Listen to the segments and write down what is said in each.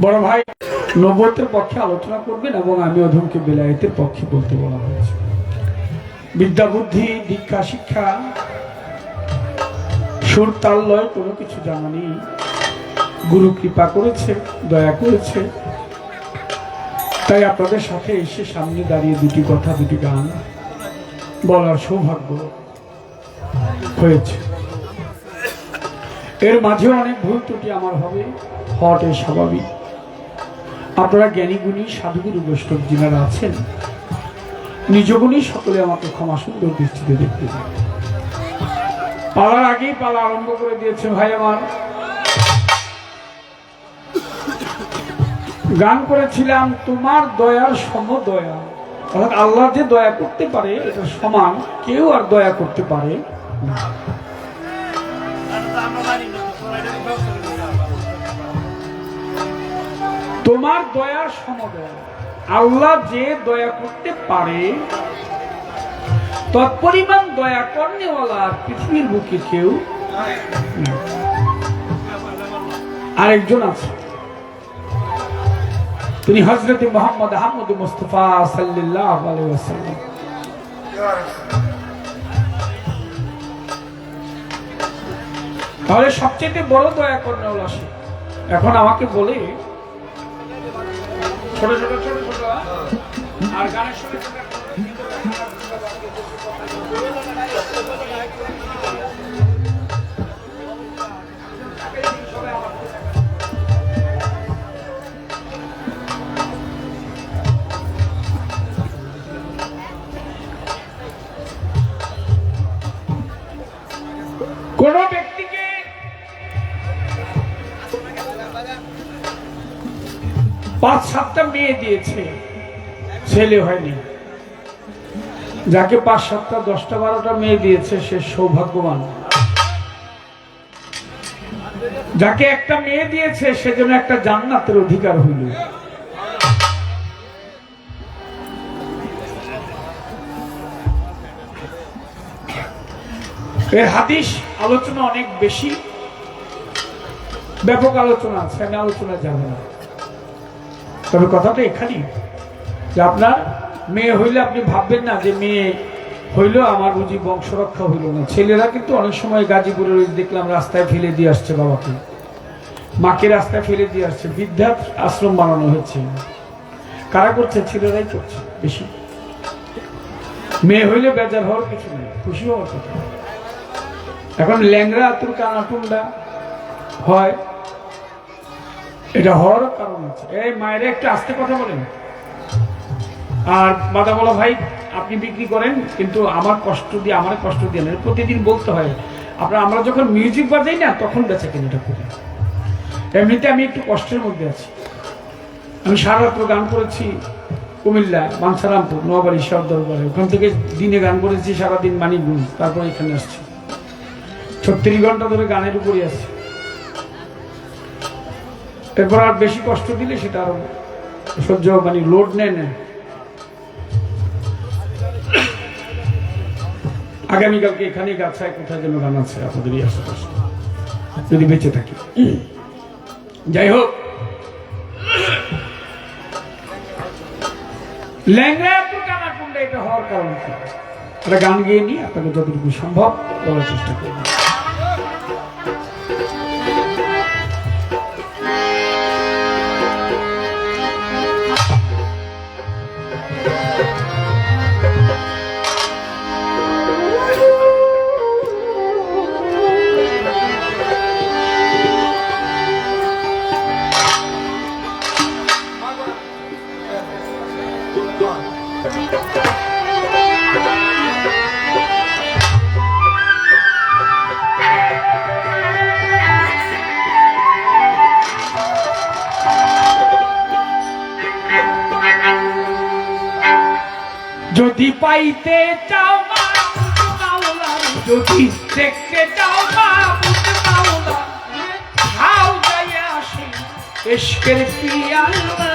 বড় ভাই নবুয়তের পক্ষে আলোচনা করবেন এবং আমি অধমকে বেলায়েতের পক্ষে বলতে বলা হয়েছে। বিদ্যা বুদ্ধি দীক্ষা শিক্ষা সুর তাল লয় কোনো কিছু জানা নেই। গুরু কৃপা করেছে, দয়া করেছে, তাই আপনাদের সাথে এসে সামনে দাঁড়িয়ে দুটি কথা দুটি গান বলার সৌভাগ্য হয়েছে। এর মাঝে অনেক ভুল ত্রুটি আমার হবে, হওয়াটাই স্বাভাবিক। আপনারা জ্ঞানী গুণী সাধুগুরু বৈষ্ণব যিনারা আছেন, নিজ গুণী সকলে আমাকে ক্ষমা সুন্দর দৃষ্টিতে দেখতে চান। পালার আগেই পালা আরম্ভ করে দিয়েছে ভাই আমার। গান করেছিলাম তোমার দয়ার সমদয়া, অর্থাৎ আল্লাহ যে দয়া করতে পারে এটা সমান কেউ আর দয়া করতে পারে না। তোমার দয়ার সমদয়া, আল্লাহ যে দয়া করতে পারে তৎপরিমাণ দয়া করনেওয়ালা পৃথিবীর বুকে কেউ আরেকজন আছে, তিনি হযরত মুহাম্মদ আহমদ মুস্তাফা সাল্লাল্লাহু আলাইহি ওয়াসাল্লাম। তাহলে সবচেয়ে বড় দয়া করনেওয়ালা সে। এখন আমাকে বলে ছোট ছোট ছোট ছোট আর গানের সঙ্গে কোন ব্যক্তিকে পাঁচ সাতটা মেয়ে দিয়েছে, ছেলে হয়নি, যাকে পাঁচ সাতটা 10টা 12টা মেয়ে দিয়েছে সে সৌভাগ্যবান। যাকে একটা মেয়ে দিয়েছে সেজন্য একটা জান্নাতের অধিকার হইল। এর হাদিস আলোচনা অনেক বেশি, ব্যাপক আলোচনা আছে, আমি আলোচনা যাব না। তবে কথাটা এখানেই যে আপনার মেয়ে হইলে আপনি ভাববেন না যে মেয়ে হইলো আমার বুঝি বংশ রক্ষা হইল না। ছেলেরা কিন্তু অনেক সময় গাজীপুরে দেখলাম রাস্তায় ফেলে দিয়ে আসছে, বাবাকে মাকে রাস্তায় ফেলে দিয়ে আসছে, বৃদ্ধা আশ্রম বানানো হয়েছে। কারা করছে? ছেলেরাই করছে বেশি। মেয়ে হইলে বেজার হওয়ার কিছু নেই, খুশি হওয়ার কথা। এখন ল্যাংরা আতুর কানাটুন্ডা হয়, এটা হওয়ার কারণ আছে। এই মায়ের একটা আস্তে কথা বলেন। আর বাদা বলা ভাই আপনি বিক্রি করেন কিন্তু আমার কষ্ট দিয়ে না, প্রতিদিন বলতে হয়। আমরা যখন মিউজিক বাজাই না তখন বেচা কিনাটা করি। এমনিতে আমি একটু কষ্টের মধ্যে আছি। আমি সারা রাত্র গান করেছি কুমিল্লা, বাঞ্ছারামপুর, নোয়াবাড়ি, ঈশ্বর দরবারে। ওখান থেকে দিনে গান করেছি সারাদিন মানিকগঞ্জ, তারপর এখানে আসছি। 36 ঘন্টা ধরে গানের উপরে আছে। এরপর আর বেশি কষ্ট দিলে সেটা আরো সহ্য লোড নেয় না। আগামীকালকে এখানে গাছায় কোথায় যেন গান আছে আপনাদের আশেপাশে, যদি বেঁচে থাকি। যাই হোক, ল্যাংড়া কানাকুন্ডা এটা হওয়ার কারণ কি? একটা গান গিয়ে নিয়ে আপনাকে যতটুকু সম্ভব বলার চেষ্টা করব। যদি পাইতে চাও মাওলা, যদি দেখতে চাও মাওলা, হাও যাইয়া আসি ইশকের পিয়ালা।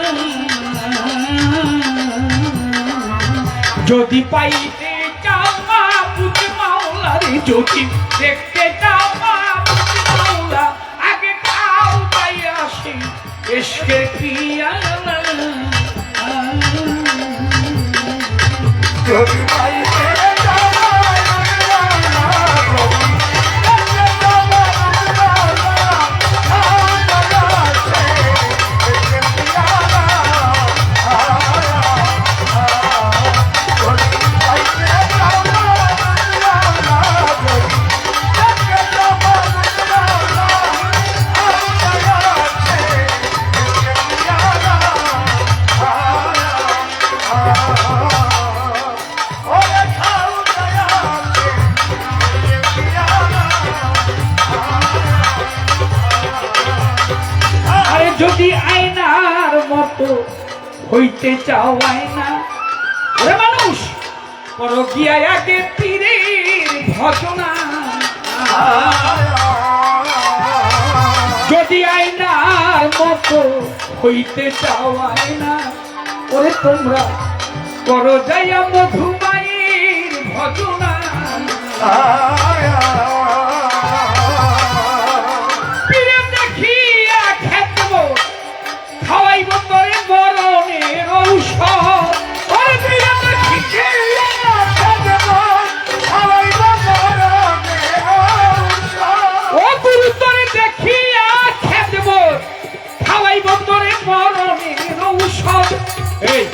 যদি পাইতে চাও মাবুদ মাওলারে, যদি দেখতে চাও মাবুদ মাওলা, আগে খাও যাইয়া আসি ইশকের পিয়ালা যদি পাইতে যদি আয়নার মতো হইতে চাও আয়না ওরে মানুষ করো গিয়া আগে পীরের ভজনা যদি আয়নার মতো হইতে চাও আয়না ওরে তোমরা করো যাইয়া মধুমায়ের ভজনা খাওয়াইব তোরে মরণের ঔষধ ও গুরু তোরে দেখিয়া খেদব খাওয়াইব তোরে মরণের ঔষধ এই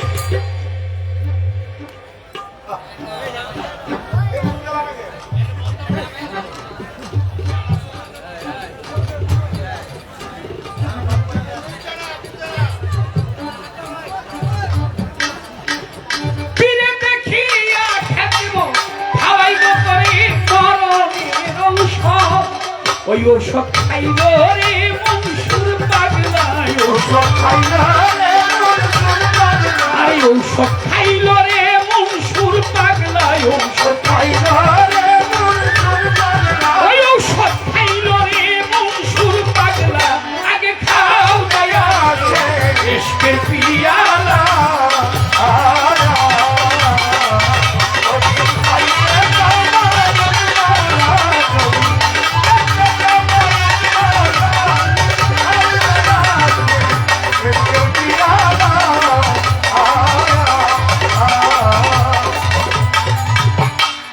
ওই ঔষধ খাইল রে মনসুর পাগলা ঔষধ খাইল রে মনসুর পাগলা আরে ঔষধ খাইল রে মনসুর পাগলা ঔষধ খাইল রে মনসুর পাগলা ওই ঔষধ খাইল রে মনসুর পাগলা আগে খাও দয়া আছে ইশকের পিয়ালা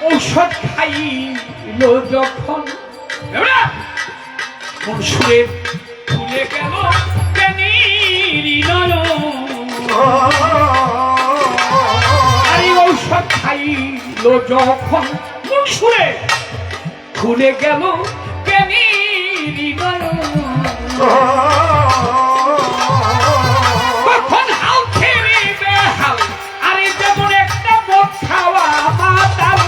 ঔষধ খাইল যখন মনসুরে ভুলে গেল আরে ঔষধ খাইল যখন মনসুরে ভুলে গেল কখন হাল ছেড়ে বেহাল আরে যেমন একটা মদ খাওয়া মাতাল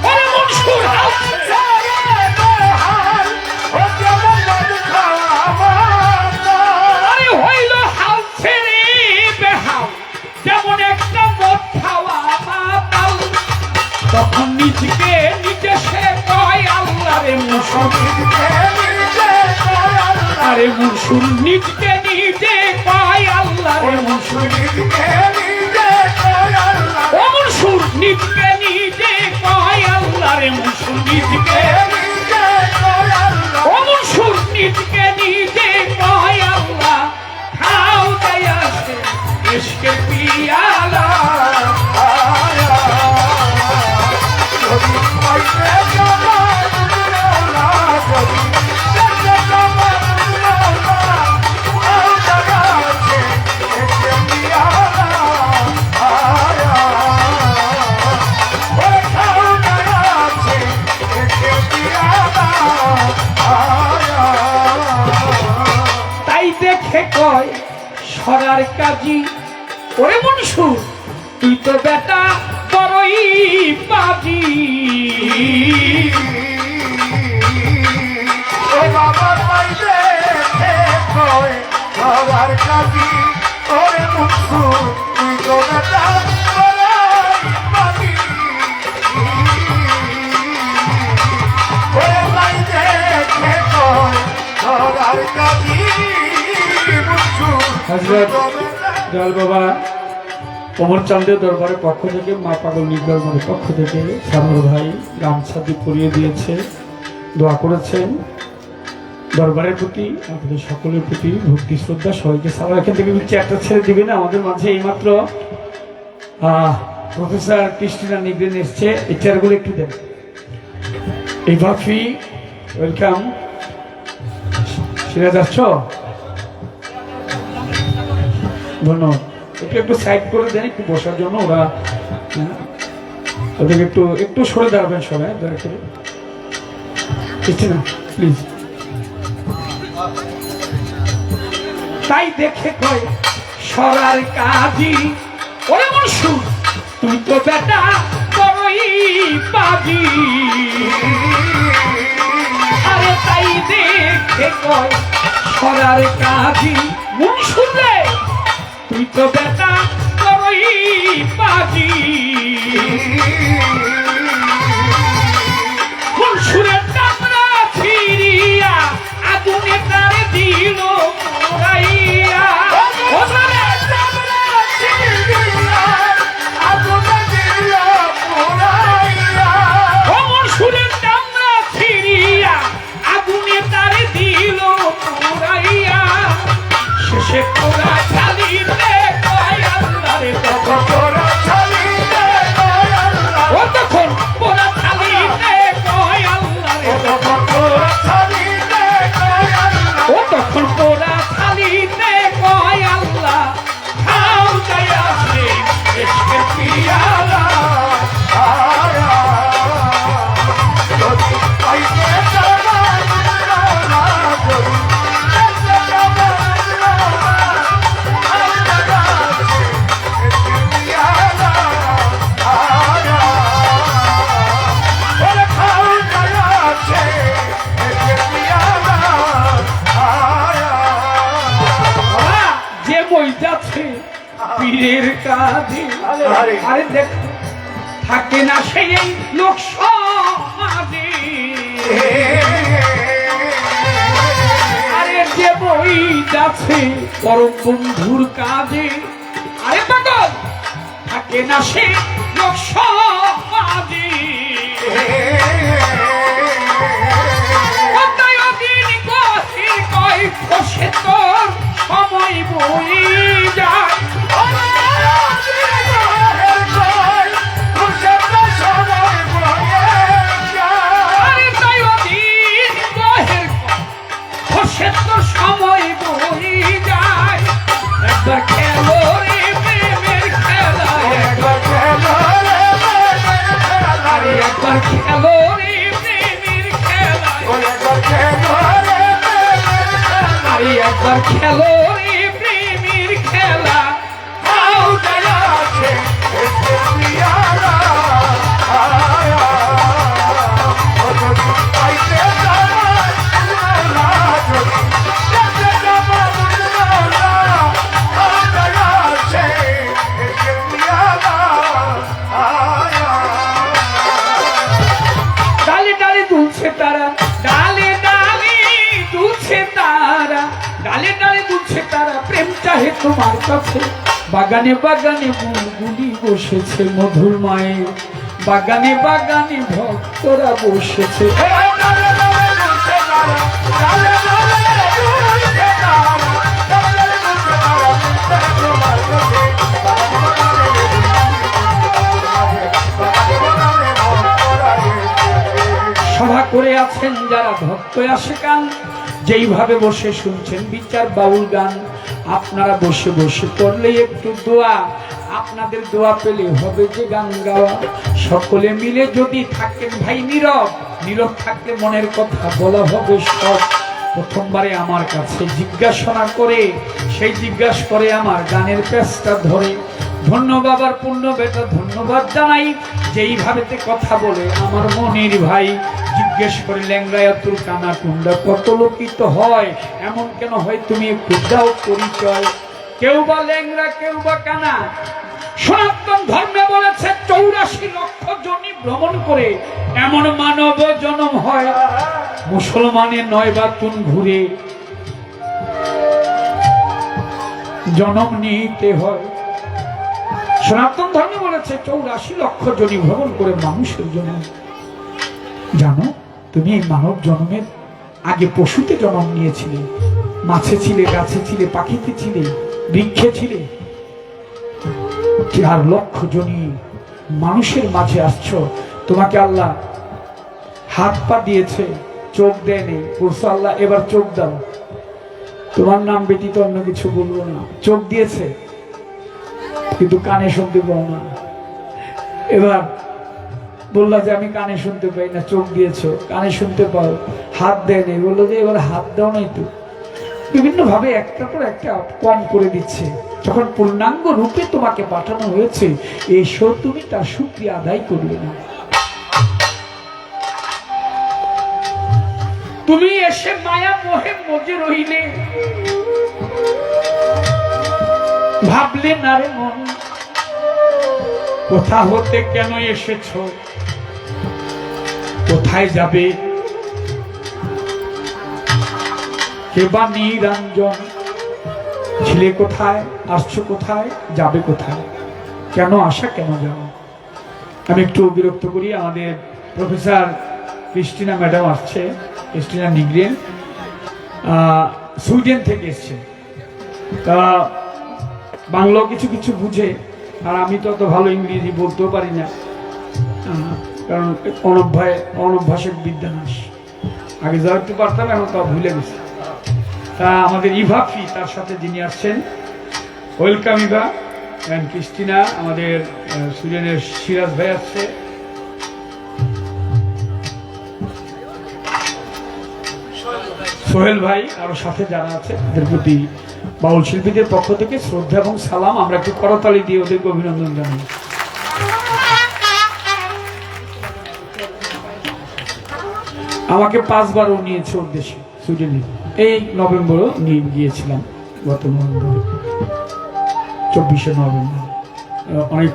ওরে মনসুর হাল ছেড়ে বেহাল ও যেমন মদ খাওয়া মাতাল আরে হইল হাল ছেড়ে বেহাল যেমন একটা মদ খাওয়া মাতাল তখন নিজকে নিজে সে কয় আল্লাহ রে মনসুর আরে মনসুর নিজকে নিজে কয় আল্লাহ রে মনসুর ও মনসুর নিজকে নিজে কয় আল্লাহ রে মনসুর নিজকে ও মনসুর নিজকে নিজে কয় আল্লাহ খাও দয়া সে ইশকের পিয়ালা তাই দেখে কয় সরার কাজী ওরে মনসুর তুই তো বেটা বড়ই পাজি ও বাবা তাই দেখে কয় সরার কাজী ওরে মনসুর তুই তো বেটা বড়ই পাজি ওরে তাই দেখে কয় সরার কাজী মনসুর হযরত দয়াল বাবা অমরচাঁদের দরবারের পক্ষ থেকে মা পাগল নির্বাণের পক্ষ থেকে সামর ভাই গামছা দিয়ে পরিয়ে দিয়েছে দোয়া করেছেন দরবারের প্রতি আপনাদের সকলের প্রতি ভক্তি শ্রদ্ধা সবাইকে সালাম। এখান থেকে চেয়ারটা ছেড়ে দিবেন। আমাদের মাঝে এইমাত্র প্রফেসর ক্রিস্টিনা নিগ্রেন এসছে, এই চেয়ারগুলো একটু দেন। এই ভাফি ওয়েলকাম। সিরাজ আসছ, ধন্যবাদ। একটু একটু সাইড করে দেন একটু বসার জন্য, ওরা ওদেরকে একটু একটু সরে দাঁড়াবেন সবাই দয়া করে। Christina please. তাই দেখে কয় সরার কাজী, ওরে মনসুর তুই তো বেটা বড়ই পাবি। আরে তাই দেখে কয় সরার কাজী, মনসুর রে তুই তো বেটা বড়ই পাবি। মনসুরের টাকরা ফিরিয়া আগুনে তারে দিল পোড়াইয়া। মনসুরের টাকরা ফিরিয়া আগুনে তারে দিল পোড়াইয়া। শেষে পোড়া ছালিতে কয় আল্লাহ রে, তখন পোড়া ছালিতে কয় আল্লাহ, ও তখন পোড়া ছালিতে কয় আল্লাহ রে, তখন পোড়া ছালিতে কয় আল্লাহ, ও তখন পোড়া ছালিতে কয় আল্লাহ। খাও যায় আসে এসকে পিয়ালা। যে বই যাচ্ছে পীরের কাজে, আরে দেখ থাকে না সেই লোক সমাজে। আরে যে বই যাচ্ছে পরম বন্ধুর কাজে, আরে পাগল থাকে না সেই লোক সমাজে। সে তোর সময় বই যায়, আরে তাই অধীন গহের সে তোর সময় বই যায়। একবার খেলো রে প্রেমের খেলা, একবার খেলো রে প্রেমের খেলা, আরে একবার খেলো রে প্রেমের খেলা, একবার খেলো রে প্রেমের খেলা, আরে একবার খেলো রে প্রেমের খেলা। আও দয়া আছে এসে পিয়ালা, আয়া ও যদি পাইতে যায় না যদি যেতে যাবা না, আও দয়া আছে এসে পিয়ালা, আয়া। ডালে ডালে দুলছে তারা, ডালে ডালে দুলছে তারা, ডালে ডালে দুলছে তারা, প্রেম চাহে তোমার কাছে। বাগানে বাগানে বুলবুলি বসেছে মধুর মায়ের, বাগানে বাগানে ভক্তরা বসেছে। সভা করে আছেন যারা ভক্ত আসে কান, যেইভাবে বসে শুনছেন বিচার বাউল গান। আপনারা বসে বসে করলে একটু দোয়া, আপনাদের দোয়া পেলে হবে যে গান গাওয়া। সকলে মিলে যদি থাকেন ভাই নীরব, নীরব থাকলে মনের কথা বলা হবে সব। প্রথমবারে আমার কাছে জিজ্ঞাসা করে, সেই জিজ্ঞাসা করে আমার গানের পেছটা ধরে। ধন্য বাবার পূর্ণ বেটা ধন্যবাদ জানাই, যেইভাবেতে কথা বলে আমার মনের ভাই। জিজ্ঞেস করে ল্যাংরায়া তোর কানা কুন্ডা কত লোকিত হয়, এমন কেন হয় তুমি একটু দাও পরিচয়। কেউ বা ল্যাংরা কেউ বা কানা, সনাতন ধর্মে বলেছে 84 লক্ষ জনি ভ্রমণ করে এমন মানব জন্ম হয়। মুসলমানের 9 বাতুন ঘুরে জন্ম নিতে হয়। সনাতন ধর্মে বলেছে 84 লক্ষ জনি ভ্রমণ করে মানুষের জন্য। জানো তুমি এই মানব জন্মের আগে পশুতে জন্ম নিয়েছিলে, মাছে ছিলে, গাছে ছিলে, পাখিতে ছিলে, বৃক্ষে ছিলে, 4 লক্ষ জনী মানুষের মাঝে আসছো। তোমাকে আল্লাহ হাত পা দিয়েছে, চোখ দেয়নি, বলছো আল্লাহ এবার চোখ দাও, তোমার নাম ব্যতীত অন্য কিছু বলবো না। চোখ দিয়েছে কিন্তু কানে শুনতে পাও না। এবার বললা যে আমি কানে শুনতে পাই না, চোখ দিয়েছো, কানে শুনতে পাও, হাত দেয়নি, বললো যে এবার হাত দাও নাই তো। বিভিন্ন ভাবে একটা পর একটা কম করে দিচ্ছে। যখন পূর্ণাঙ্গ রূপে তোমাকে পাঠানো হয়েছে, এসো তুমি তার শুকরিয়া আদায় করবে না। তুমি এসে মায়া মোহে মজে রইলে, ভাবলে না রে মন কোথা হতে কেন এসেছো, কোথায় যাবে, কেবা নিরঞ্জন, ছিলে কোথায়, আসছো কোথায়, যাবে কোথায়, কেন আসা কেন যাওয়া। আমি একটু বিরক্ত করি, আমাদের প্রফেসর ক্রিস্টিনা ম্যাডাম আসছে, ক্রিস্টিনা নিগ্রেন, সুইডেন থেকে এসছে। তা বাংলাও কিছু কিছু বুঝে, আর আমি তো অত ভালো ইংরেজি বলতেও পারি না, কারণ অনভ্যাসের বিদ্যানাশ। আগে যা একটু পারতাম, এখন তা ভুলে গেছি। তা আমাদের ইভাফি তার সাথে যিনি আসছেন, ওয়েলকাম ইভা অ্যান্ড ক্রিস্টিনা। আমাদের সুইডেনের সিরাজ ভাই আসছে, সোহেল ভাই, আরো সাথে যারা আছে তাদের প্রতি বাউল শিল্পীদের পক্ষ থেকে শ্রদ্ধা এবং সালাম। আমরা একটু করতালি দিয়ে ওদেরকে অভিনন্দন জানাই। আমাকে 5 বারও নিয়েছে ওর দেশে, সুইডেনে। এই নভেম্বরও নিয়ে গিয়েছিলাম, গত নভেম্বরে, 24শে নভেম্বর। অনেক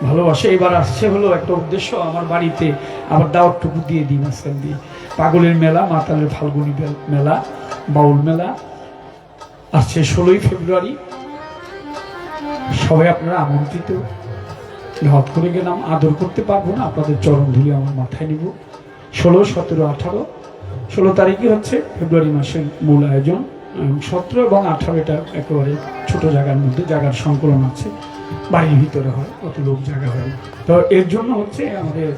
ভালোবাসে। এবার আসছে হলো একটা উদ্দেশ্য, আমার বাড়িতে আবার দাওয়াতটুকু দিয়ে দিই মাঝখান দিয়ে। পাগলের মেলা, মাতালের ফাল্গুনী মেলা, বাউল মেলা আসছে 16ই ফেব্রুয়ারি। সবাই আপনারা আমন্ত্রিত। হট করে গেলাম, আদর করতে পারবো না, আপনাদের চরণ ধুলি আমার মাথায় নিব। 16, 17, 18, 16 তারিখে হচ্ছে ফেব্রুয়ারি মাসের মূল আয়োজন। 17 এবং 18 এটা একেবারে ছোট জায়গার মধ্যে, জায়গার সংকলন আছে, বাড়ির ভিতরে হয়, অত লোক জায়গা হয়। তো এর জন্য হচ্ছে আমাদের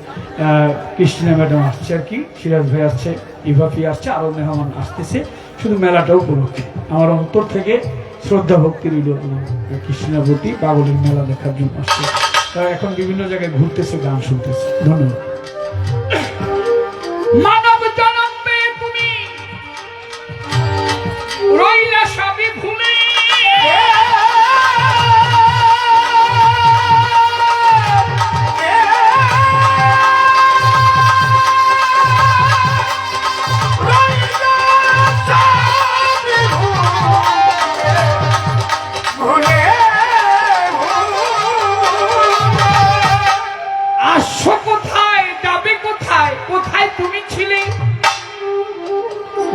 ক্রিস্টিনা ম্যাডাম আসছে আর কি, সিরাজ ভাই আসছে, ইভাফি আসছে, আরো মেহমান আসতেছে। শুধু মেলাটাও উপলক্ষে আমার অন্তর থেকে শ্রদ্ধা ভক্তি রইল ক্রিস্টিনার প্রতি। পাগলের মেলা দেখার জন্য আসছে, তারা এখন বিভিন্ন জায়গায় ঘুরতেছে, গান শুনতেছে। ধন্যবাদ। মানব জনম পেয়ে তুমি রইলা সবই ভুলে,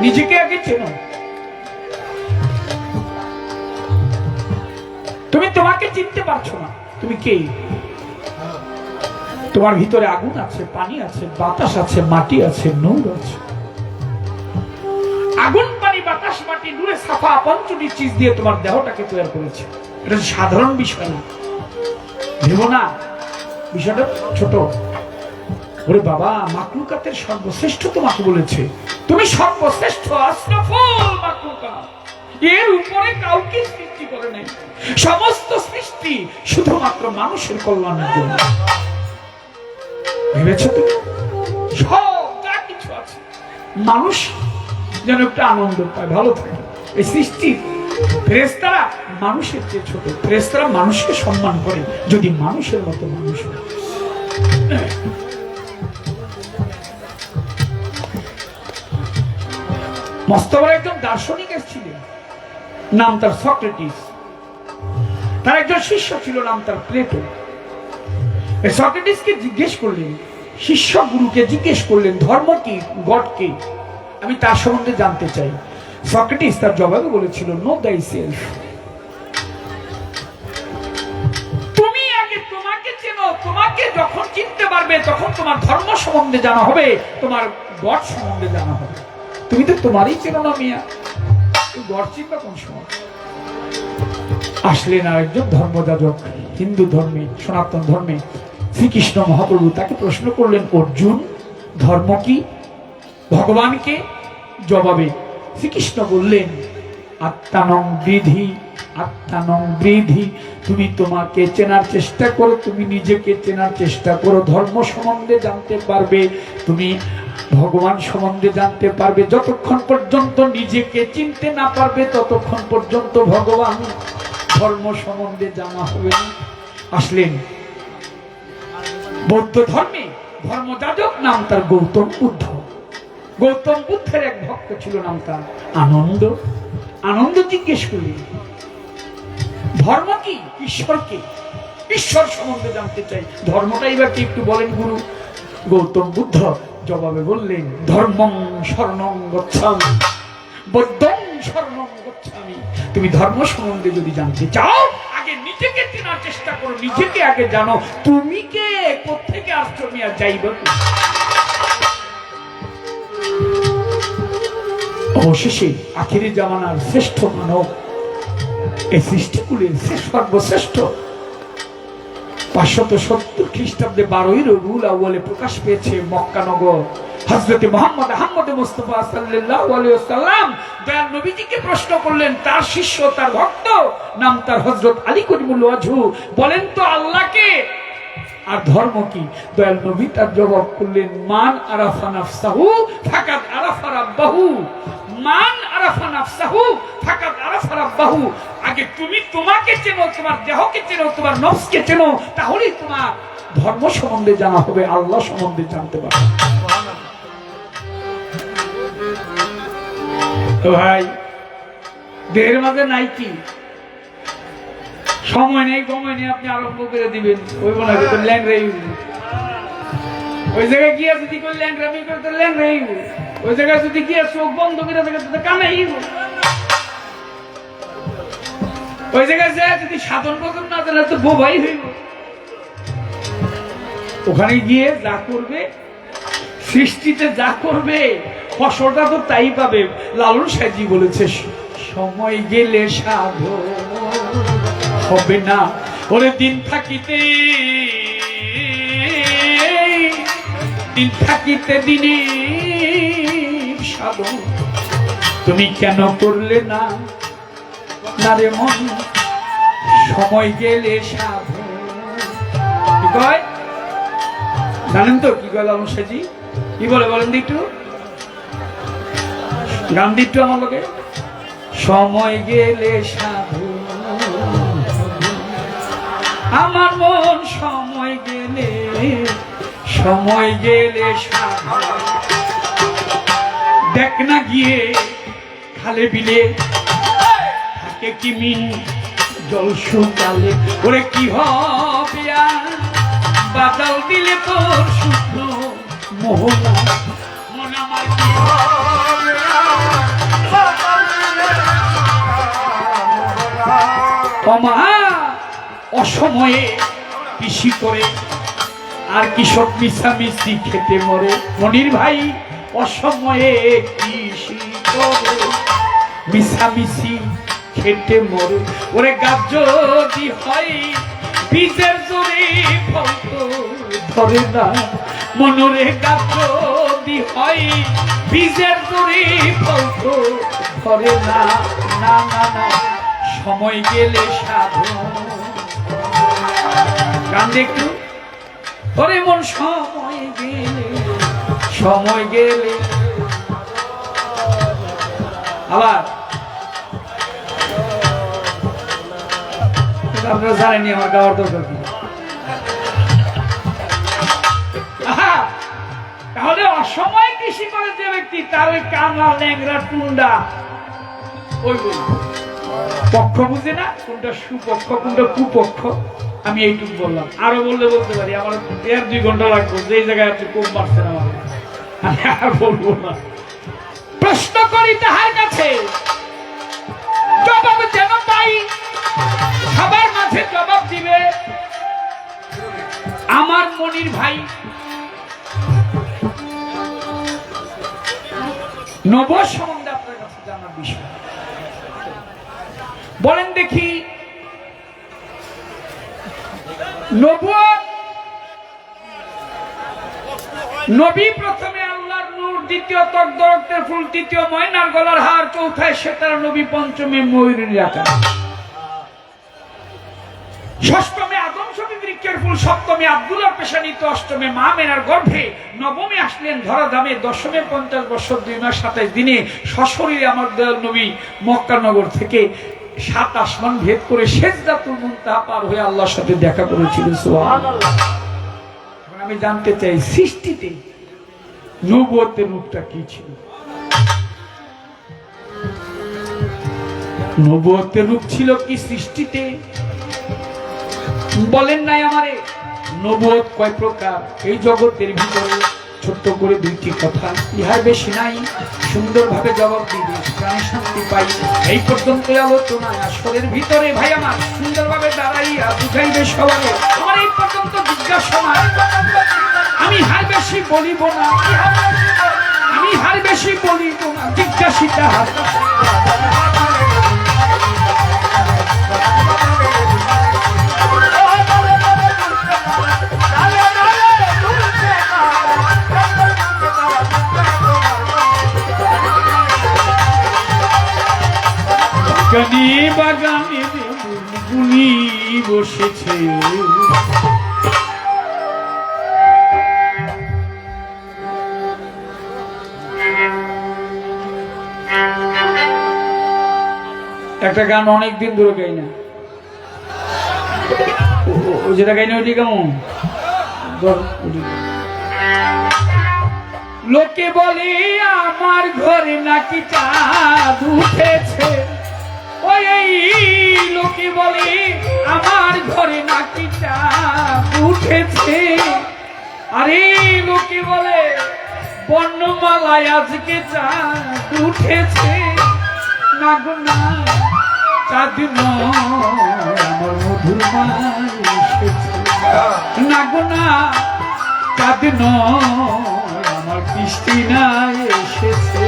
নিজেকে আগে চেনো। তুমি তোমাকে চিনতে পারছো না, তুমি কে? তোমার ভিতরে আগুন আছে, পানি আছে, বাতাস আছে, মাটি আছে, নূর আছে। আগুন, পানি, বাতাস, মাটি, নূরে সাফা পঞ্চটি চিজ দিয়ে তোমার দেহটাকে তৈরি করেছে। এটা সাধারণ বিষয় না, ভেবো না বিষয়টা ছোট। ওরে বাবা, মাকলুকাতের সর্বশ্রেষ্ঠ তোমাকে বলেছে, তুমি সর্বশ্রেষ্ঠ, আশরাফুল মাকলুকাত। এর উপরে কাউকে সৃষ্টি করে নাই। সমস্ত সৃষ্টি শুধুমাত্র মানুষের কল্যাণের জন্য। ভেবেছো তো? সব যা কিছু আছে মানুষ যেন একটা আনন্দ পায়, ভালো থাকে। এই সৃষ্টি ফেরেশতারা মানুষের চেয়ে ছোট। ফেরেশতারা মানুষকে সম্মান করে যদি মানুষের মতো মানুষ হয়। মস্ত বড় একজন দার্শনিক ছিলেন, নাম তার সক্রেটিস। তার একজন শিষ্য ছিল, নাম তার প্লেটো। সক্রেটিসকে জিজ্ঞেস করলেন, শিষ্য গুরুকে জিজ্ঞেস করলেন, ধর্ম কি, গড কি, আমি তার সম্বন্ধে জানতে চাই। সক্রেটিস তার জবাবে বলেছিল, নো দাই সেলফ। তুমি আগে তোমাকে চেনো। তোমাকে যখন চিনতে পারবে তখন তোমার ধর্ম সম্বন্ধে জানা হবে, তোমার গড সম্বন্ধে জানা হবে। তুমি তো তোমারই চেনো না মিয়া, গড় চিনবা কোন সময়? আসলেন আরেকজন ধর্মযাজক, হিন্দু ধর্মে, সনাতন ধর্মে শ্রীকৃষ্ণ মহাপ্রভু তাকে প্রশ্ন করলেন, অর্জুন ধর্ম কি, ভগবানকে? জবাবে শ্রীকৃষ্ণ বললেন, আত্মানং বৃদ্ধি, আত্মানং বৃদ্ধি। তুমি তোমাকে চেনার চেষ্টা করো, তুমি নিজেকে চেনার চেষ্টা করো, ধর্ম সম্বন্ধে জানতে পারবে, তুমি ভগবান সম্বন্ধে জানতে পারবে। যতক্ষণ পর্যন্ত নিজেকে চিনতে না পারবে ততক্ষণ পর্যন্ত ভগবান ধর্ম সম্বন্ধে জানা হবে না। আসলেন বৌদ্ধ ধর্মে ধর্মযাজক, নাম তার গৌতম বুদ্ধ। গৌতম বুদ্ধের এক ভক্ত ছিল, নাম তার আনন্দ। আনন্দ জিজ্ঞেস করলেন, ধর্ম কি, ঈশ্বর কি? ঈশ্বর সম্বন্ধে জানতে চাই, ধর্মটা এবার কি একটু বলেন গুরু। গৌতম বুদ্ধ জবাবে বললেন, ধর্মং শরণং গচ্ছামি, বৌদ্ধং শরণং গচ্ছামি। তুমি ধর্ম সম্বন্ধে যদি জানতে চাও, আগে নিজেকে চেনার চেষ্টা করো, নিজেকে আগে জানো, তুমি কে, কোত্থেকে আসছো মিয়া, যাইবা। অবশেষে আখিরি জামানার শ্রেষ্ঠ মানব, এই সৃষ্টিকুলের সর্বশ্রেষ্ঠ 570 খ্রিস্টাব্দে 12ই রবিউল আউয়ালে প্রকাশ পেয়েছে মক্কানগর হযরত মুহাম্মদ আহমদ মুস্তাফা সাল্লাল্লাহু আলাইহি ওয়াসাল্লাম দয়াল নবীজিকে প্রশ্ন করলেন, তার শিষ্য, তার ভক্ত, নাম তার হযরত আলী করিমুল ওয়াজহু, বলেন তো আল্লাহকে আর ধর্ম কি? দয়াল নবী তার জবাব করলেন, মান আরাফা নাফসাহু ফাকাদ আরাফা রাব্বাহু, মান আরাফা নাফসাহু ফাকাদ আরাফা রাব্বাহু। আগে তুমি তোমাকে চেনো, তোমার দেহকে চেনো, তোমার নফসকে চেনো, তাহলেই তোমার ধর্ম সম্বন্ধে জানা হবে, আল্লাহ সম্বন্ধে জানতে পারবে। তো ভাই, দেহের মাঝে নাই কি, সময় নেই, সময় নেই, আপনি আরম্ভ করে দিবেন, ওই মনে হয় ল্যাংরাই, ওই জায়গায় গিয়ে যদি করে ল্যাংরামি করে তো ল্যাংরাই, ওই জায়গায় যদি গিয়ে চোখ বন্ধ করে থাকে তো কানাই, ওই জায়গায় যায় যদি সাধন ভজন না জানে তো বোবাই হইব। ওখানে গিয়ে যা করবে, সৃষ্টিতে যা করবে, ফসলটা তো তাই পাবে। লালন সাহেবজি বলেছে, সময় গেলে সাধন হবে না, ওরে দিন থাকিতে, দিন থাকিতে দিনে সাধন, তুমি কেন করলে না, না রে মন, সময় গেলে সাধন। কি কয় জানেন তো? কি কয় লালন সাহেবজি? কি বলে বলেন দি একটু, গান দি একটু আমার লোকে। সময় গেলে সাধন, আমার মন সময় গেলে, সময় গেলে সাধন। দেখ না গিয়ে খালে বিলে থাকে কি মিন জল শুকালে, ওরে কি হবে বাদল দিলে তোর শুকনো মোহনা, মন আমার কি হবে অমা অসময়ে কৃষি করে আর কৃষক মিশামিশি খেতে মরে। মনির ভাই, অসময়ে কৃষি করে মিশামিশি খেতে মরে, ওরে গাছ যদি হয় বীজের জোরে ফল তো ধরে না, মনরে গাছ যদি হয় বীজের জোরে ফল তো ধরে না, না না না, সময় গেলে সাধন। গান একটু, ওরে মন সময় গেলে, সময় গেলে। আবার আপনারা জানেনি আমার গাওয়ার দরকার কি। তাহলে অসময় কৃষি করে যে ব্যক্তি, তার ওই কামলা ল্যাংরা টুন্ডা, ওই পক্ষ বুঝে না, কোনটা সুপক্ষ কোনটা কুপক্ষ। আমি এইটুকু বললাম, আরো বললে বলতে পারি, আমার 1.5-2 ঘন্টা লাগবে, যে জায়গায় আপনি কম পারছেন আমার, আমি আর বলবো না। প্রশ্ন করি তাহার কাছে, জবাব যেন পাই, সবার মাঝে জবাব দিবে আমার মনির ভাই। নবুয়ত সম্বন্ধে আপনার কাছে জানার বিষয়। বলেন দেখি, নবুয়ত, নবী প্রথমে আল্লাহর নূর, দ্বিতীয় তকদ রক্তের ফুল, তৃতীয় ময়নার গলার হার, চৌথায় সেতার নবী, পঞ্চমে ময়ূরের আকার, ষষ্ঠমে আদম ছবি বৃক্ষের ফুল, সপ্তমে আব্দুল্লাহ পেশানিত, অষ্টমে মা মেনার গর্ভে, নবমে আসলেন ধরাধামে, দশমে 50 বছর 2 মাস 27 দিনে সশরীরে আমার দয়াল নবী মক্কা নগর থেকে 7 আসমান ভেদ করে সিদরাতুল মুনতাহা পার হয়ে আল্লাহর সাথে দেখা করেছিলেন। সুবহানাল্লাহ। এখন আমি জানতে চাই, সৃষ্টিতে নবুয়তের রূপটা কি ছিল? নবুয়তের রূপ ছিল কি সৃষ্টিতে? বলেন নাই আমারে নবুয়ত কয় প্রকার? এই জগতের ভিতরে ছোট্ট করে 2টি কথা, ইহার বেশি নাই, সুন্দরভাবে জবাব দিলে প্রাণী শান্তি পাই। এই পর্যন্ত আলোচনা আসরের ভিতরে ভাই আমার সুন্দরভাবে দাঁড়াইয়া বুঝাইবে সবাই। আমার এই পর্যন্ত জিজ্ঞাসা, আমি হার বেশি বলিব না, আমি হার বেশি বলিব না, জিজ্ঞাসিতা হার। গানি বাগানে গুনি বসেছে, একটা গান অনেকদিন ধরে গাই না, ও যেটা গাই না ওইটি কেমন? লোকে বলে আমার ঘরে নাকি চাঁদ উঠেছে, ওই লোকে বলে আমার ঘরে নাকি চাঁদ উঠেছে, আরে লোকে বলে বর্ণমালায় আজকে চাঁদ উঠেছে, না গো না চাঁদ নয় আমার মধুর মা এসেছে, না গো না চাঁদ নয় আমার বৃষ্টি না এসেছে।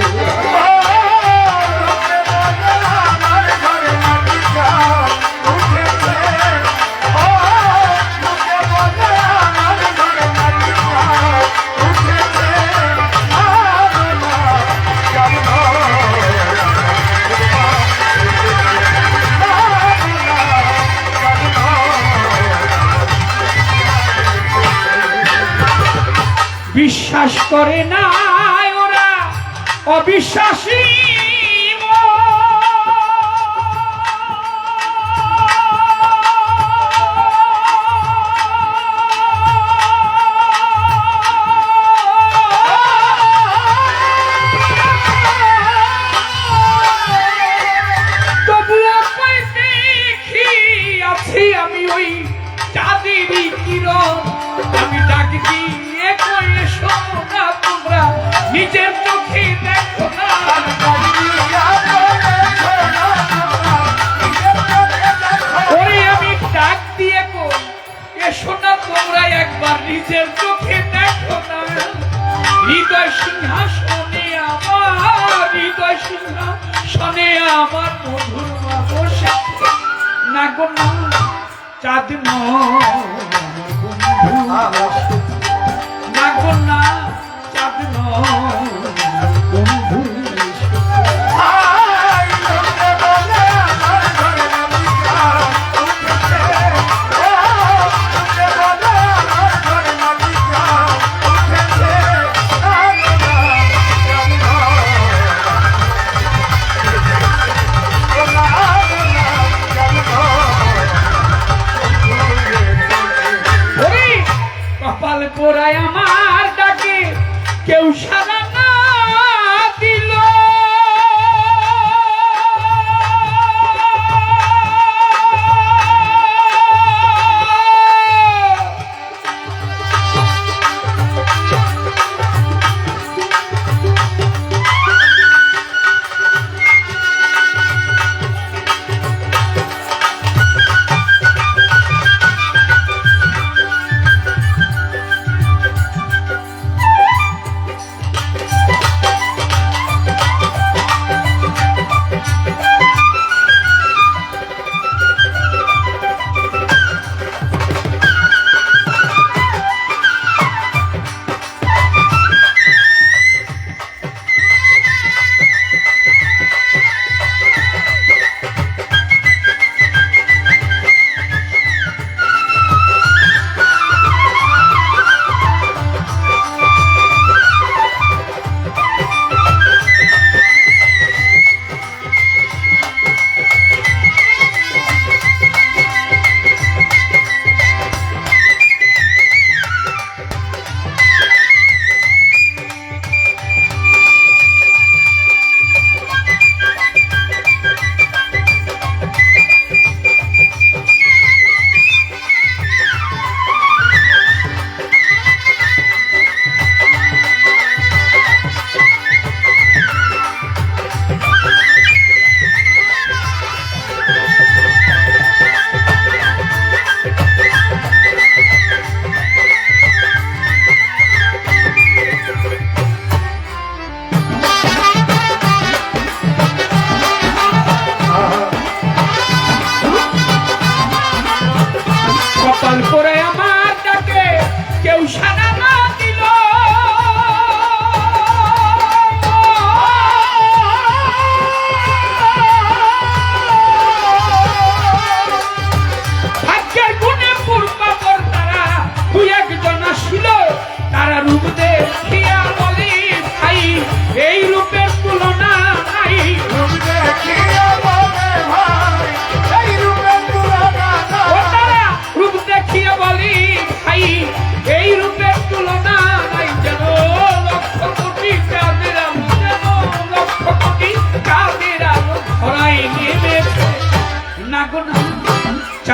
বিশ্বাস করে না ওরা অবিশ্বাসী, তবুও দেখি আছি আমি ওই চাঁদেরই কিরণ, আমি ডাক দিয়ে কয়ে শোনো না তোমরা নিজের চোখে দেখো না, ওরে আমি ডাক দিয়ে কই এসো না তোমরা একবার নিজের চোখে দেখো না, হৃদয় সিংহাসনে আমার, হৃদয় সিংহাসনে আমার মধুর মা বসে, না গো না চাঁদ নয় না গো না চাঁদ নয় বন্ধু। কপাল পোড়ায় আমার ডাকে কেউ সারা না দিল,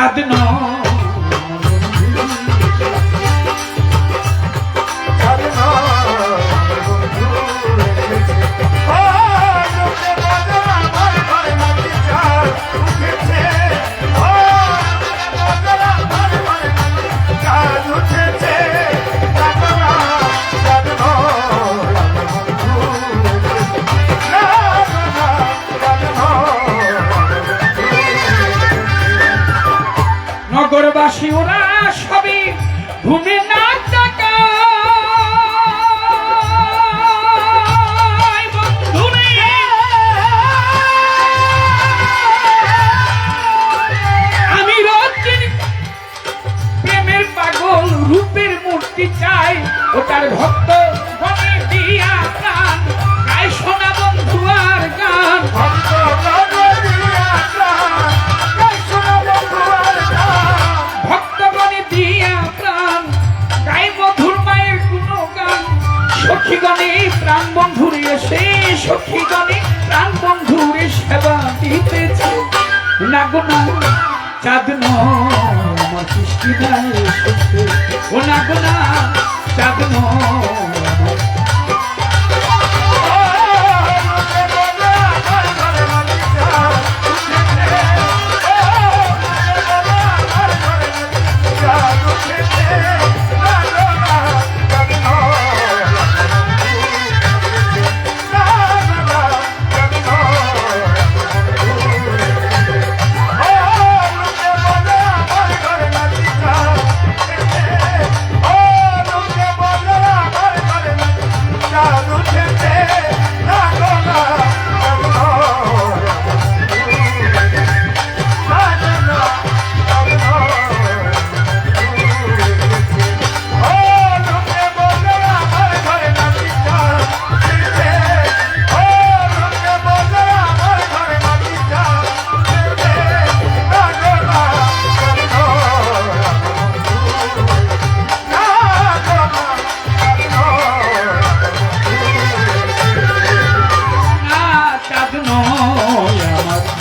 চাঁদ নয় নগরবাসী ওরা সবই ঘুমে না আমি রোজিন প্রেমের পাগল রূপের মূর্তি চাই ওটার ভক্ত গনে দিয়া প্রাণ গাই শোনা বন্ধু আর গান ভক্তগণে দিয়া প্রাণ গাই মধুর মায়ের গুণগান সখীগণে প্রাণ বন্ধুরে এসে সখীগণে প্রাণ বন্ধুরে সেবা দিতেছে না গো না চাঁদ নয় আমার সৃষ্টি নাই এসেছে ও না গো না চাঁদ নয়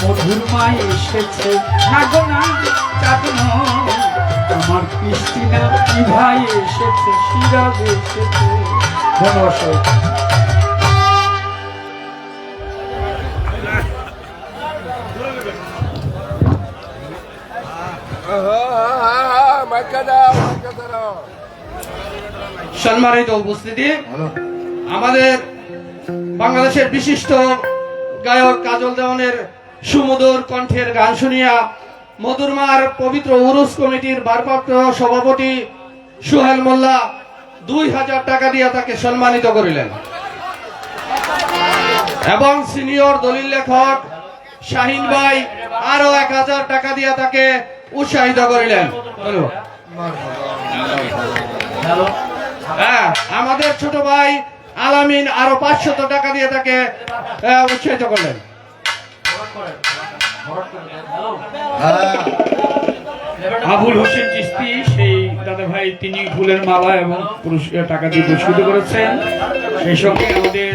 মধুর মা এসেছে না গো না চাঁদ নয় আমার কৃষ্টিনা কি ভাই এসেছে সিরাজ এসেছে ধন্যবাদ সম্মানিত উপস্থিতি আমাদের বাংলাদেশের বিশিষ্ট গায়ক কাজল দেওয়ানের সুমধুর কণ্ঠের গান শুনিয়া মধুরমার পবিত্র উরুস কমিটির ভারপ্রাপ্ত সভাপতি সুহেল মোল্লা 2000 টাকা দিয়ে তাকে সম্মানিত করিলেন এবং সিনিয়র দলিল লেখক শাহিন ভাই আরো 1000 টাকা দিয়ে তাকে উৎসাহিত করিলেন। হ্যাঁ, আমাদের ছোট ভাই আলামিন আরো 500 টাকা দিয়ে তাকে উৎসাহিত করলেন। আবুল হোসেন চিস্তি সেই দাদা ভাই তিনি ফুলের মালা এবং পুরস্কার টাকা দিয়ে পুরস্কৃত করেছেন। সেই সঙ্গে আমাদের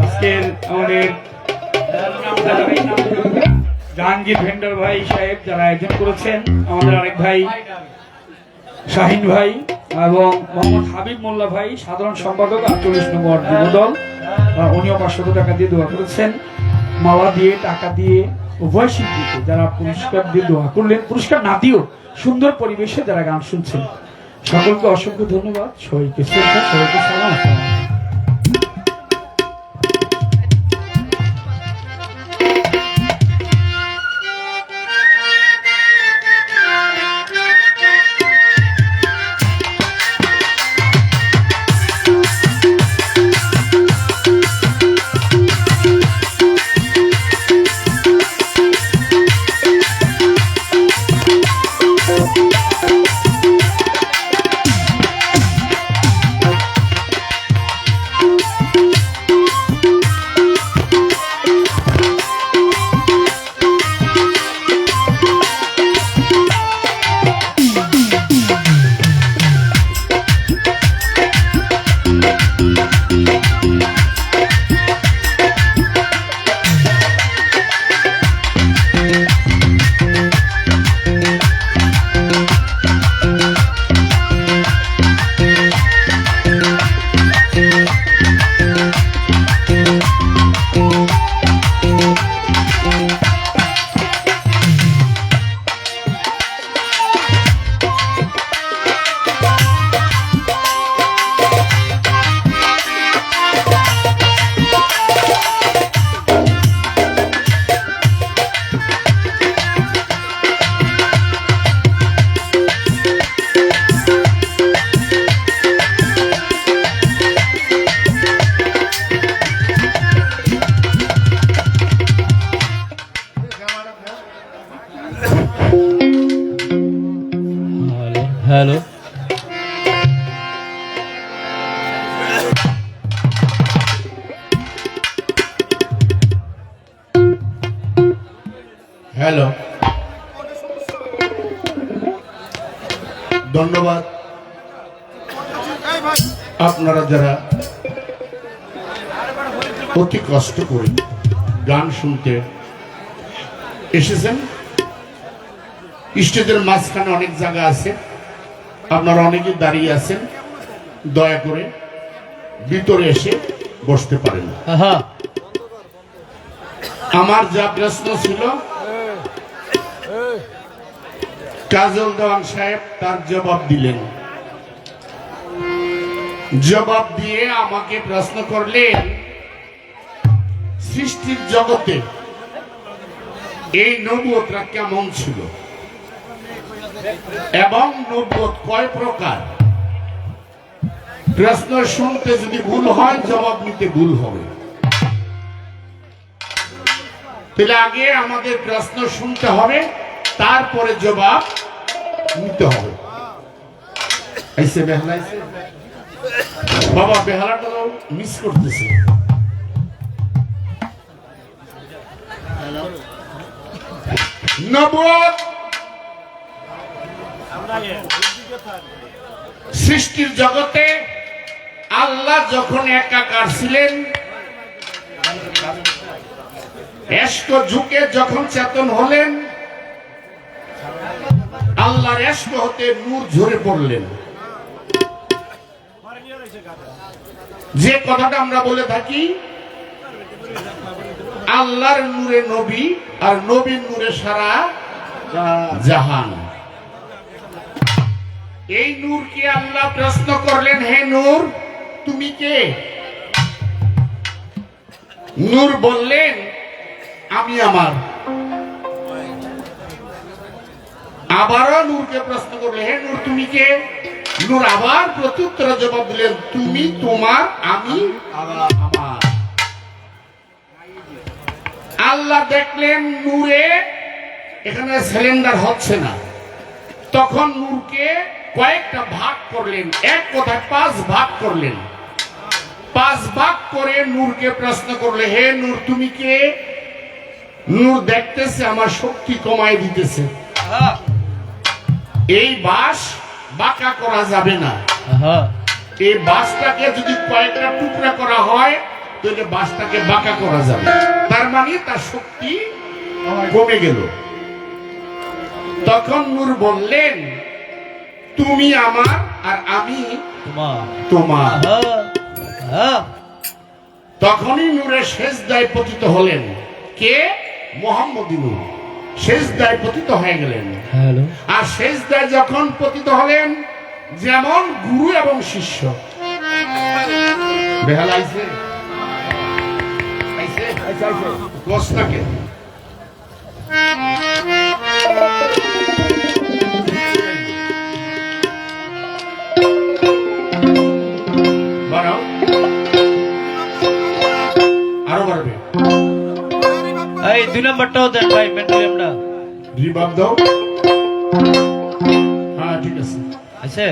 আজকের জাহাঙ্গীর ভেন্ডার ভাই সাহেব যারা আয়োজন করেছেন, আমাদের আরেক ভাই শাহিন ভাই এবং মোহাম্মদ হাবিব মোল্লা ভাই সাধারণ সম্পাদক 48 নম্বর যুবদল, উনিও 500 টাকা দিয়ে দোয়া করেছেন। মালা দিয়ে টাকা দিয়ে উভয় শিল্পীকে যারা পুরস্কার দিয়ে দোয়া করলেন, পুরস্কার না দিয়েও সুন্দর পরিবেশে যারা গান শুনছেন, সকলকে অসংখ্য ধন্যবাদ। সবাইকে শ্রদ্ধা, সবাইকে সালাম। হ্যালো হ্যালো, ধন্যবাদ আপনারা যারা অতি কষ্ট করে গান শুনতে এসেছেন। স্টেজের মাঝখানে অনেক জায়গা আছে, আপনারা অনেকে দাঁড়িয়ে আছেন, দয়া করে ভিতরে এসে বসতে পারেন। আমার যা প্রশ্ন ছিল কাজল দেওয়ান সাহেব তার জবাব দিলেন। জবাব দিয়ে আমাকে প্রশ্ন করলেন, সৃষ্টির জগতে এই নবুয়তরা কেমন ছিল এবং নবুয়ত কয় প্রকার। প্রশ্ন শুনতে যদি ভুল হয়, জবাব নিতে ভুল হবে। তাহলে আগে আমাদের প্রশ্ন শুনতে হবে, তারপরে জবাব নিতে হবে। আইসে বেহালা আইসে বাবা, বেহালাটা মিস করতেছে। নবুয়ত সৃষ্টির জগতে আল্লাহ যখন একাকার ছিলেন, এস্ক ঝুঁকে যখন চেতন হলেন, আল্লাহর এস্ক হতে নূর ঝরে পড়লেন। যে কথাটা আমরা বলে থাকি, আল্লাহর নূরে নবী আর নবীর নূরে সারা জাহান। এই নূরকে আল্লাহ প্রশ্ন করলেন, হে নূর তুমি কে? নূর বললেন, আমি আমার। আবারও নূরকে প্রশ্ন করলেন, হে নূর তুমি কে? নূর আবার প্রত্যুত্তরে জবাব দিলেন, তুমি তোমার, আমি আমার। আল্লাহ দেখলেন নূরে এখানে সিলিন্ডার হচ্ছে না, তখন নূরকে কয়েকটা ভাগ করলেন, এক কথায় 5 ভাগ করলেন। 5 ভাগ করে নূরকে প্রশ্ন করলে, হে নূর তুমি কে? নূর দেখতেছে আমার শক্তি কমায় দিতেছে, এই বাঁশ বাঁকা করা যাবে না। এই বাঁশটাকে যদি কয়েকটা টুকরা করা হয়, তাহলে বাঁশটাকে বাঁকা করা যাবে। তার মানে তার শক্তি কমে গেল। তখন নূর বললেন, তুমি আমার আর আমি তোমার। তখনই নূরের সেজদায় পতিত হলেন। কে? মুহাম্মদ নূর সেজদায় পতিত হয়ে গেলেন। আর সেজদায় যখন পতিত হলেন, যেমন গুরু এবং শিষ্য। বেহালা আইছে গোস্তাকে বাড়াও, আরো বাড়বে। এই 2 নম্বরটাও দেন ভাই, মেন্টালিয়ামটা রিবাব দাও। হ্যাঁ ঠিক আছে, আছে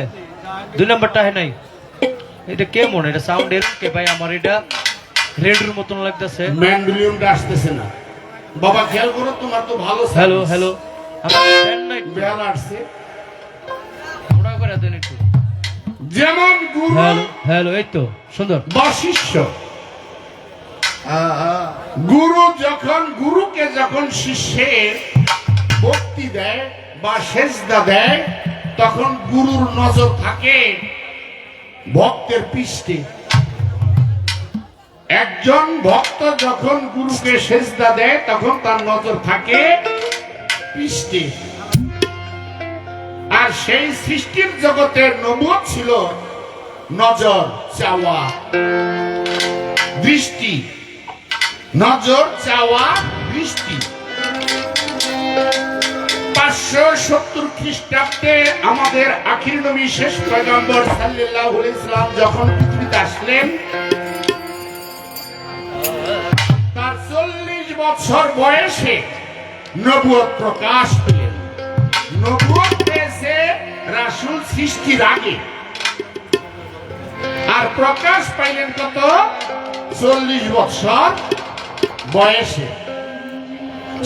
2 নম্বরটা হয় নাই। এটা কেমন, এটা সাউন্ড এর কে ভাই? আমার এটা রেডিওর মতন লাগতেছে। ম্যান্ডোলিয়ামটা আসতেছে না। বাবা খেয়াল করো, তোমার তো ভালো। হ্যালো হ্যালো, আমার ফ্রেন্ড নাই, বেহালা আসছে। ওটা করে দেন একটু। যেমন গুরু হ্যালো হ্যালো, এই তো সুন্দর। বা শিষ্য। গুরুকে যখন শিষ্যের ভক্তি দেয় বা সেজদা দেয়, তখন গুরুর নজর থাকে ভক্তের পৃষ্ঠে। একজন ভক্ত যখন গুরুকে সেজদা দেয়, তখন তার নজর থাকে পৃষ্ঠে। আর সেই সৃষ্টির জগতের নবুয়ত ছিল নজর চাওয়া, দৃষ্টি। নজর চাওয়া, দৃষ্টি। 570 খ্রিস্টাব্দে আমাদের আখির নবী শেষ পয়গম্বর সাল্লাল্লাহু আলাইহি সাল্লাম যখন পৃথিবীতে আসলেন, তার 40 বছর বয়সে নবুয়ত প্রকাশ পেলেন। নবুয়ত পেয়েছে রাসূল সৃষ্টির আগে, আর প্রকাশ পাইলেন কত? 40 বছর বয়সে।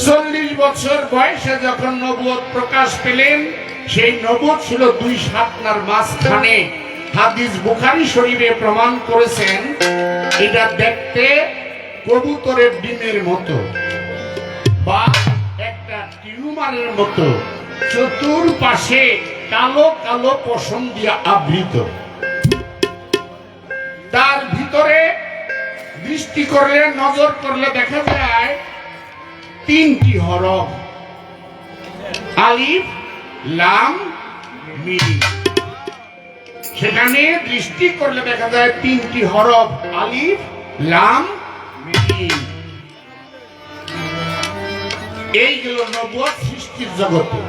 40 বছর বয়সে যখন নবুয়ত প্রকাশ পেলেন, সেই নবুয়ত ছিল 2 সাতনার মাঝখানে। হাদিস বুখারী শরীফে প্রমাণ করেছেন এটা দেখতে কবুতরের ডিমের মতো বা একটা টিউমারের মতো, চতুর্পাশে কালো কালো পশম দিয়ে আবৃত। তার ভিতরে দৃষ্টি করলে, নজর করলে দেখা যায় 3টি হরফ, আলিফ লাম মিম। সেখানে দৃষ্টি করলে দেখা যায় 3টি হরফ, আলিফ লাম মিম। এইগুলো নবুয়ত সৃষ্টির জগতে।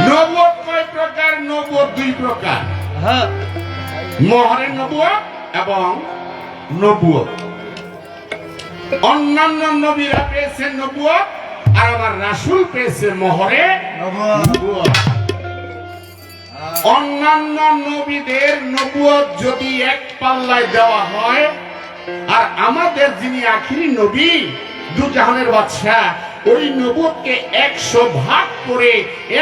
নবুয়ত কয় প্রকার? নবুয়ত 2 প্রকার, হ্যাঁ, মোহরের নবুয়ত এবং নবুয়ত। অন্যান্য নবীরা পেয়েছেন নবুয়ত, আর আমার রাসূল পেয়েছে মোহরে নবুয়ত। অন্যান্য নবীদের নবুয়ত যদি এক পাল্লায় দেওয়া হয়, আর আমাদের যিনি আখিরি নবী, দুজাহানের বাদশা, ওই নবুয়তকে 100 ভাগ করে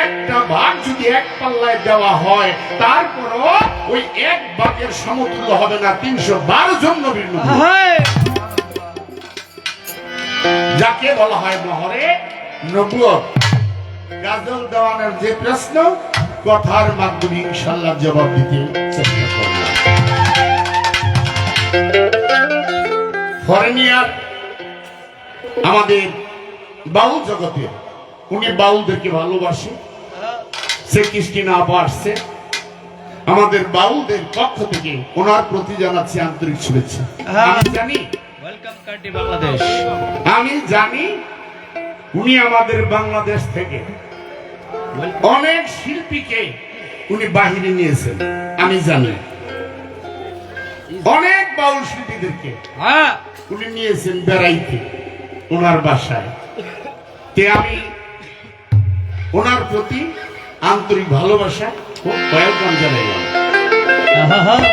একটা ভাগ যদি এক পাল্লায় দেওয়া হয়, তারপরও ওই এক ভাগের সমতুল্য হবে না 312 জন নবীর নবুয়ত, হ্যাঁ, যাকে বলা হয় মোহরে নবুয়ত। গাজল দেওয়ানের যে প্রশ্ন, কথার মাধ্যমে ইনশাআল্লাহ জবাব দিতে চেষ্টা করলাম। ফরেনিয়ার আমাদের বাউল জগতে, উনি বাউলদেরকে ভালোবাসে। সে ক্রিস্টিনা আপা আসছে, আমাদের বাউলদের পক্ষ থেকে ওনার প্রতি জানাচ্ছি আন্তরিক শুভেচ্ছা। আমি জানি, ওয়েলকাম কান্ট্রি বাংলাদেশ। আমি জানি উনি আমাদের বাংলাদেশ থেকে অনেক শিল্পীকে উনি বাহিরে নিয়েছেন। আমি জানি অনেক বাউল শিল্পীদেরকে হ্যাঁ, উনি নিয়েছেন বেড়াইতে ওনার বাসায়। তে আমি ওনার প্রতি আন্তরিক ভালোবাসা ও ওয়েলকাম জানাইলাম। হ্যাঁ, হ্যাঁ,